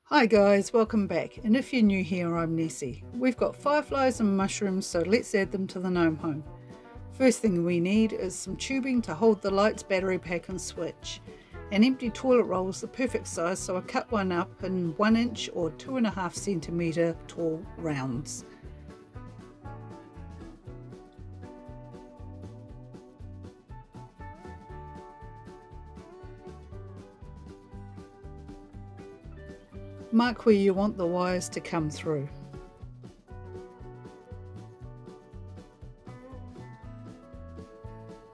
Hi guys, welcome back, and if you're new here, I'm Nessie. We've got fireflies and mushrooms, so let's add them to the gnome home. First thing we need is some tubing to hold the lights, battery pack and switch. An empty toilet roll is the perfect size, so I cut one up in 1 inch or 2.5 centimetre tall rounds. Mark where you want the wires to come through.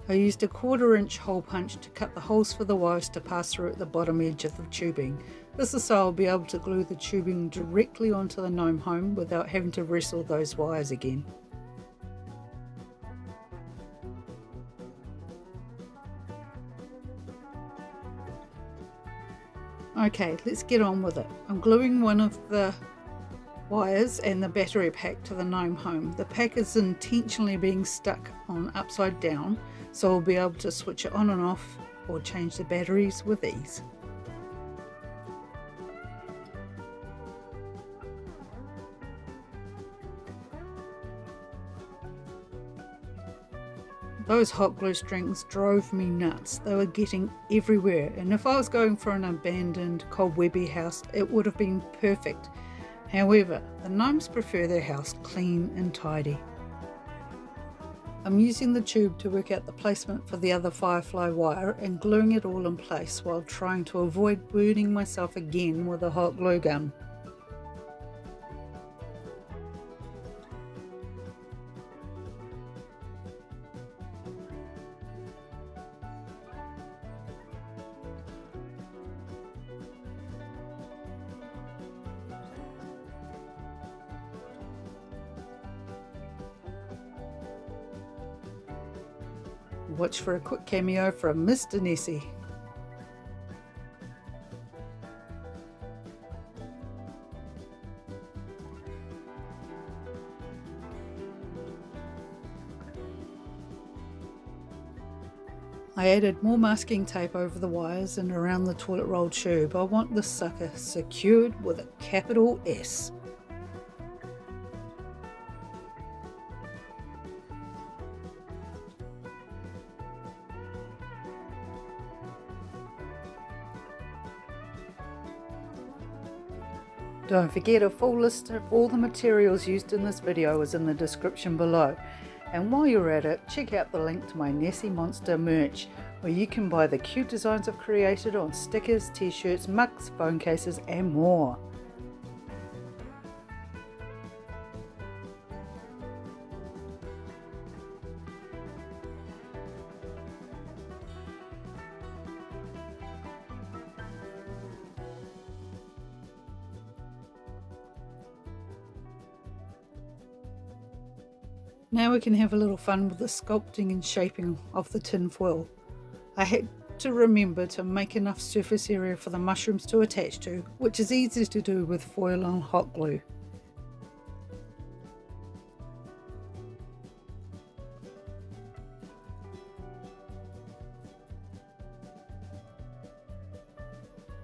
I used a 1/4 inch hole punch to cut the holes for the wires to pass through at the bottom edge of the tubing. This is so I'll be able to glue the tubing directly onto the gnome home without having to wrestle those wires again. Okay, let's get on with it. I'm gluing one of the wires and the battery pack to the gnome home. The pack is intentionally being stuck on upside down, so I'll be able to switch it on and off or change the batteries with ease. Those hot glue strings drove me nuts. They were getting everywhere, and if I was going for an abandoned cobwebby house, it would have been perfect. However, the gnomes prefer their house clean and tidy. I'm using the tube to work out the placement for the other firefly wire and gluing it all in place while trying to avoid burning myself again with a hot glue gun. Watch for a quick cameo from Mr. Nessie. I added more masking tape over the wires and around the toilet roll tube. I want this sucker secured with a capital S. Don't forget, a full list of all the materials used in this video is in the description below. And while you're at it, check out the link to my Nessie Monster merch, where you can buy the cute designs I've created on stickers, t-shirts, mugs, phone cases and more. Now we can have a little fun with the sculpting and shaping of the tinfoil. I had to remember to make enough surface area for the mushrooms to attach to, which is easy to do with foil and hot glue.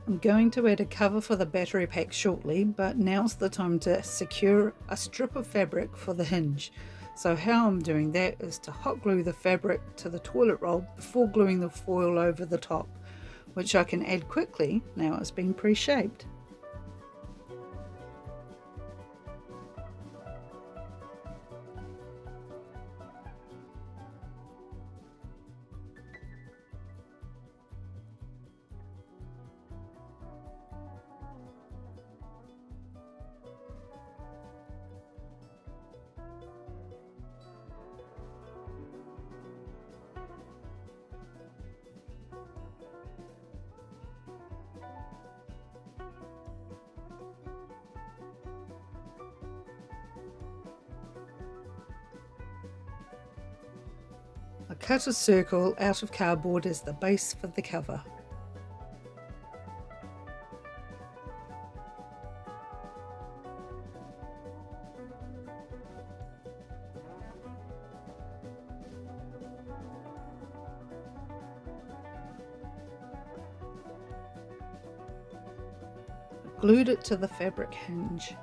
I'm going to add a cover for the battery pack shortly, but now's the time to secure a strip of fabric for the hinge. So how I'm doing that is to hot glue the fabric to the toilet roll before gluing the foil over the top, which I can add quickly now it's been pre-shaped. I cut a circle out of cardboard as the base for the cover. glued it to the fabric hinge.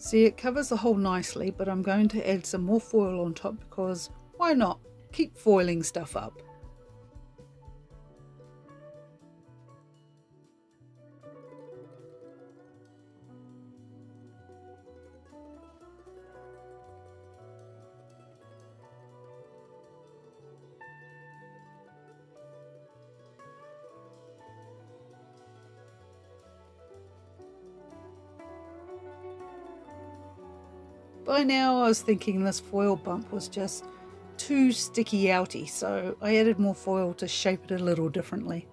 See, it covers the hole nicely, but I'm going to add some more foil on top because why not? Keep foiling stuff up. By now I was thinking this foil bump was just too sticky outy, so I added more foil to shape it a little differently.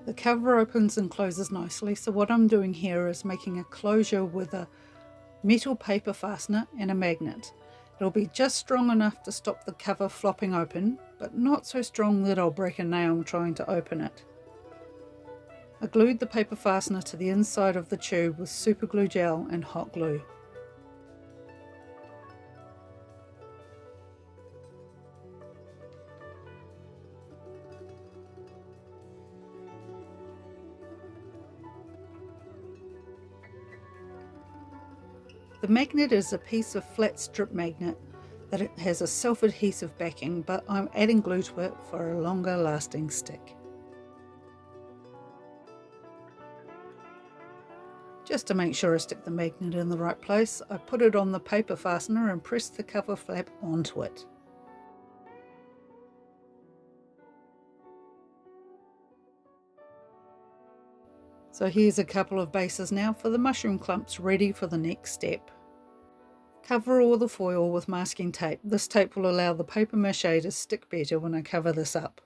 The cover opens and closes nicely, so what I'm doing here is making a closure with a metal paper fastener and a magnet. It'll be just strong enough to stop the cover flopping open, but not so strong that I'll break a nail trying to open it. I glued the paper fastener to the inside of the tube with super glue gel and hot glue. The magnet is a piece of flat strip magnet that it has a self-adhesive backing, but I'm adding glue to it for a longer lasting stick. Just to make sure I stick the magnet in the right place, I put it on the paper fastener and press the cover flap onto it. So here's a couple of bases now for the mushroom clumps ready for the next step. Cover all the foil with masking tape. This tape will allow the paper mache to stick better when I cover this up.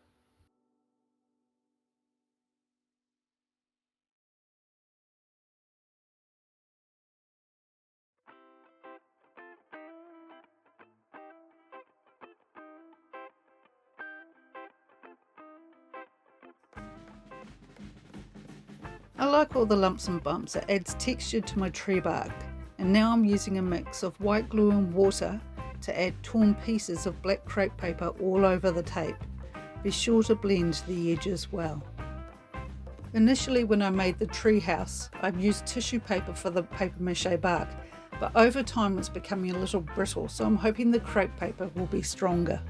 I like all the lumps and bumps, it adds texture to my tree bark. And now I'm using a mix of white glue and water to add torn pieces of black crepe paper all over the tape. Be sure to blend the edges well. Initially when I made the tree house, I've used tissue paper for the paper mache bark, but over time it's becoming a little brittle, so I'm hoping the crepe paper will be stronger.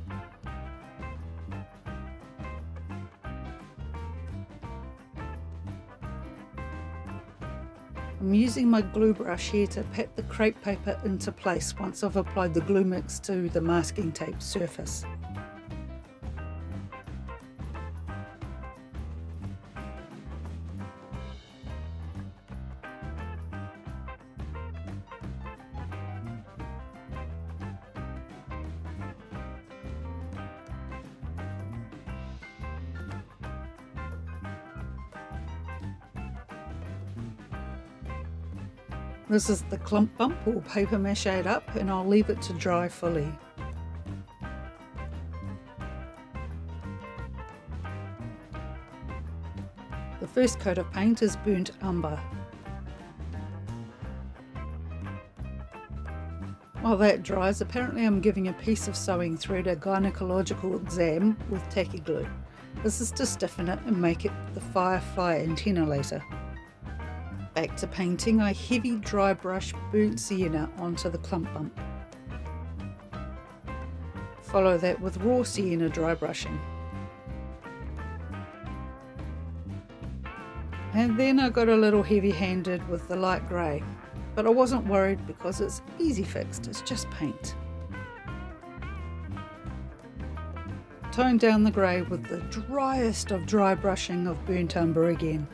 I'm using my glue brush here to pat the crepe paper into place once I've applied the glue mix to the masking tape surface. This is the clump bump or paper mache up, and I'll leave it to dry fully. The first coat of paint is burnt umber. While that dries, apparently I'm giving a piece of sewing thread a gynecological exam with tacky glue. This is to stiffen it and make it the firefly antenna later. Back to painting, I heavy dry brush burnt sienna onto the clump bump. Follow that with raw sienna dry brushing. And then I got a little heavy handed with the light grey, but I wasn't worried because it's easy fixed, it's just paint. Tone down the grey with the driest of dry brushing of burnt umber again.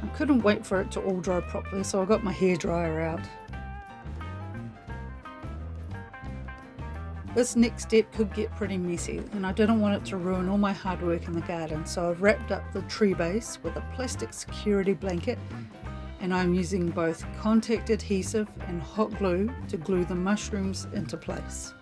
I couldn't wait for it to all dry properly, so I got my hairdryer out. This next step could get pretty messy and I didn't want it to ruin all my hard work in the garden, so I've wrapped up the tree base with a plastic security blanket and I'm using both contact adhesive and hot glue to glue the mushrooms into place.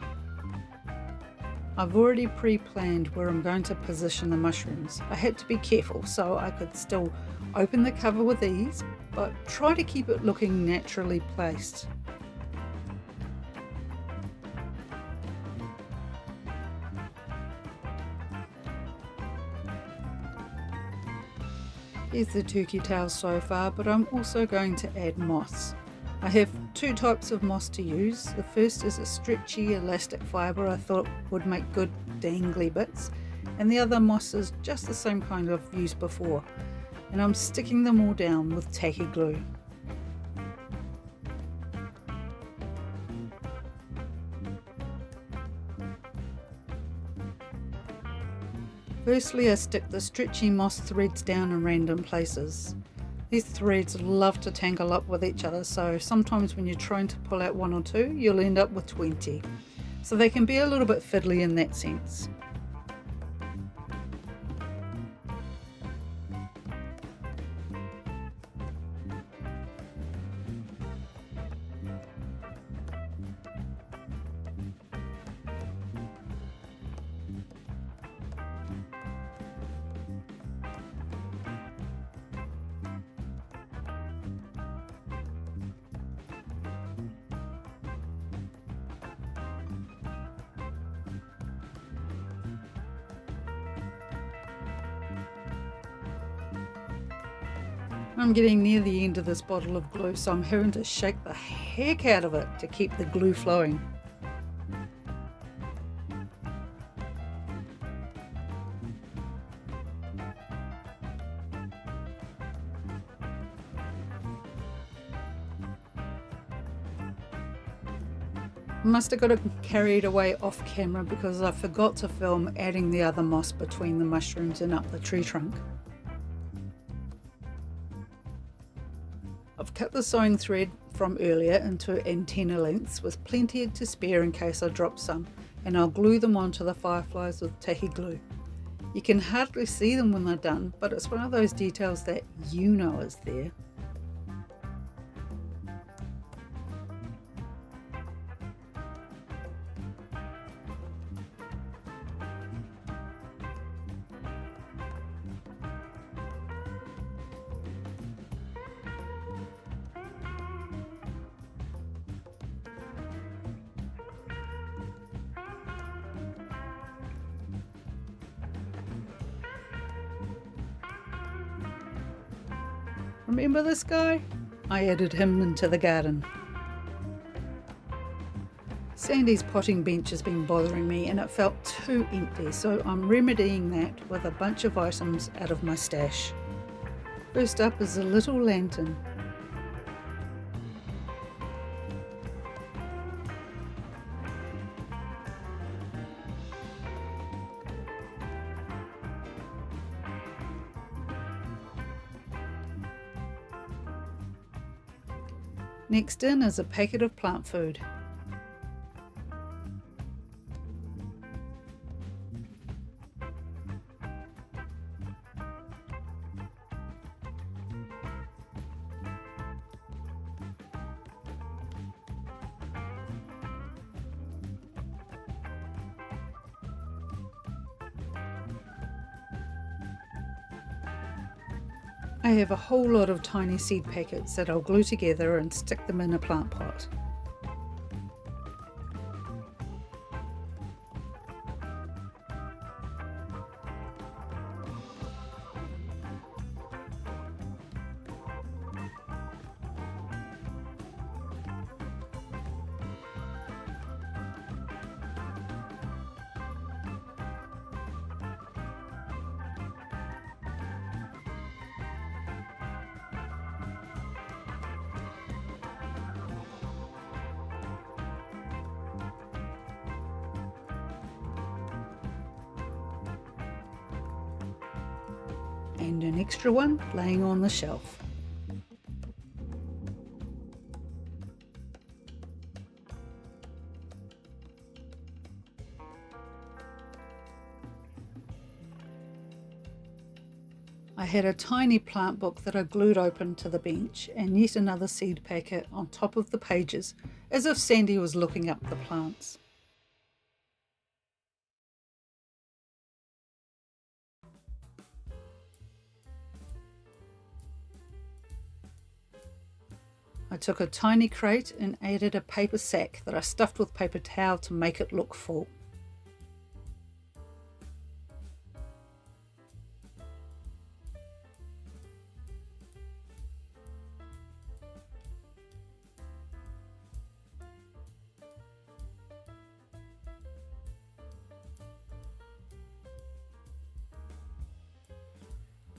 I've already pre-planned where I'm going to position the mushrooms. I had to be careful so I could still open the cover with ease, but try to keep it looking naturally placed. Here's the turkey tails so far, but I'm also going to add moss. I have two types of moss to use. The first is a stretchy elastic fibre I thought would make good dangly bits, and the other moss is just the same kind I've used before, and I'm sticking them all down with tacky glue. Firstly, I stick the stretchy moss threads down in random places. These threads love to tangle up with each other, so sometimes when you're trying to pull out one or two, you'll end up with 20. So they can be a little bit fiddly in that sense. I'm getting near the end of this bottle of glue, so I'm having to shake the heck out of it to keep the glue flowing. I must have got it carried away off camera because I forgot to film adding the other moss between the mushrooms and up the tree trunk. I've cut the sewing thread from earlier into antenna lengths with plenty to spare in case I drop some, and I'll glue them onto the fireflies with tacky glue. You can hardly see them when they're done, but it's one of those details that you know is there. Remember this guy? I added him into the garden. Sandy's potting bench has been bothering me and it felt too empty, so I'm remedying that with a bunch of items out of my stash. First up is a little lantern. Next in is a packet of plant food. I have a whole lot of tiny seed packets that I'll glue together and stick them in a plant pot. And an extra one laying on the shelf. had a tiny plant book that I glued open to the bench and yet another seed packet on top of the pages, as if Sandy was looking up the plants. I took a tiny crate and added a paper sack that I stuffed with paper towel to make it look full.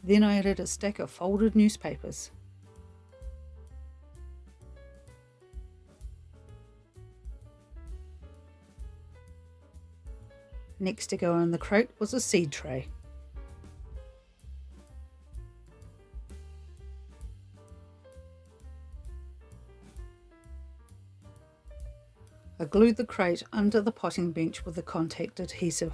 Then I added a stack of folded newspapers. Next to go in the crate was a seed tray. I glued the crate under the potting bench with the contact adhesive.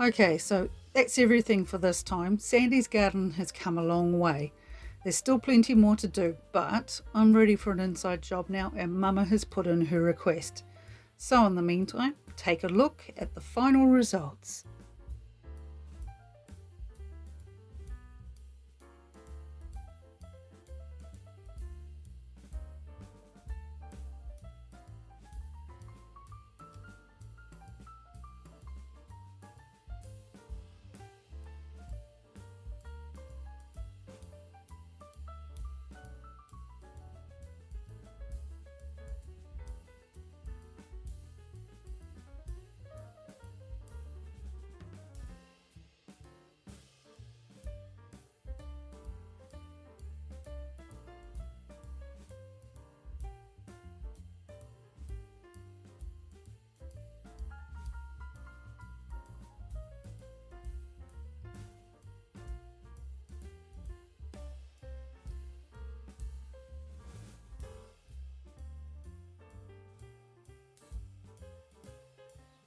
Okay, so that's everything for this time. Sandy's garden has come a long way. There's still plenty more to do, but I'm ready for an inside job now, and Mama has put in her request. So in the meantime, take a look at the final results.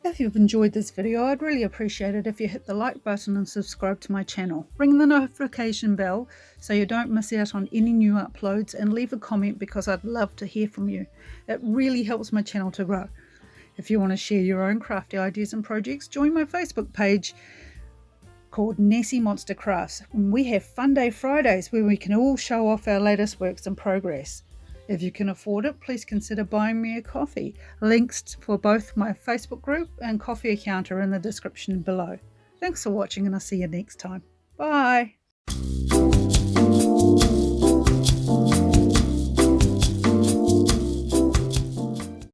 If you've enjoyed this video, I'd really appreciate it if you hit the like button and subscribe to my channel. Ring the notification bell so you don't miss out on any new uploads, and leave a comment because I'd love to hear from you. It really helps my channel to grow. If you want to share your own crafty ideas and projects, join my Facebook page called Nessie Monster Crafts. And we have Fun Day Fridays where we can all show off our latest works in progress. If you can afford it, please consider buying me a coffee. Links for both my Facebook group and coffee account are in the description below. Thanks for watching, and I'll see you next time. Bye!